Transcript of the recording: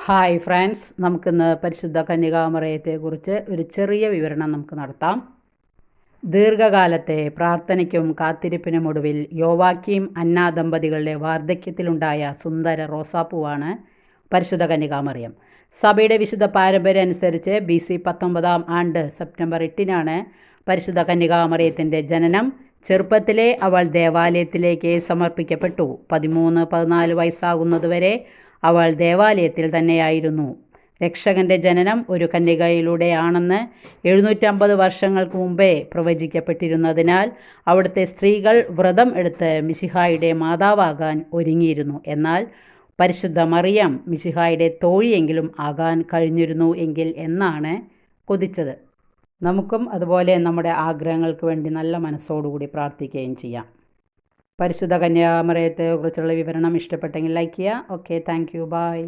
Hi friends, നമുക്കിന്ന് പരിശുദ്ധ കന്യകാമറിയത്തെക്കുറിച്ച് ഒരു ചെറിയ വിവരണം നമുക്ക് നടത്താം. ദീർഘകാലത്തെ പ്രാർത്ഥനയ്ക്കും കാത്തിരിപ്പിനുമൊടുവിൽ യോവാക്കീം അന്ന ദമ്പതികളുടെ വാർദ്ധക്യത്തിലുണ്ടായ സുന്ദര റോസാപ്പൂവാണ് പരിശുദ്ധ കന്യകാമറിയം. സഭയുടെ വിശുദ്ധ പാരമ്പര്യം അനുസരിച്ച് BC 19 ആണ്ട് സെപ്റ്റംബർ 8 പരിശുദ്ധ കന്യകാമറിയത്തിൻ്റെ ജനനം. ചെറുപ്പത്തിലെ അവൾ ദേവാലയത്തിലേക്ക് സമർപ്പിക്കപ്പെട്ടു. 13-14 വയസ്സാകുന്നതുവരെ അവൾ ദേവാലയത്തിൽ തന്നെയായിരുന്നു. രക്ഷകന്റെ ജനനം ഒരു കന്യകയിലൂടെയാണെന്ന് 750 വർഷങ്ങൾക്ക് മുമ്പേ പ്രവചിക്കപ്പെട്ടിരുന്നതിനാൽ അവിടുത്തെ സ്ത്രീകൾ വ്രതം എടുത്ത് മിശിഹായുടെ മാതാവാകാൻ ഒരുങ്ങിയിരുന്നു. എന്നാൽ പരിശുദ്ധ മറിയം മിശിഹായുടെ തോഴിയെങ്കിലും ആകാൻ കഴിഞ്ഞിരുന്നു എങ്കിൽ എന്നാണ് കൊതിച്ചത്. നമുക്കും അതുപോലെ നമ്മുടെ ആഗ്രഹങ്ങൾക്ക് വേണ്ടി നല്ല മനസ്സോടുകൂടി പ്രാർത്ഥിക്കുകയും ചെയ്യാം. പരിശുദ്ധ കന്യാമറിയത്തെക്കുറിച്ചുള്ള വിവരണം ഇഷ്ടപ്പെട്ടെങ്കിൽ ലൈക്ക് ചെയ്യുക. Okay, thank you, by.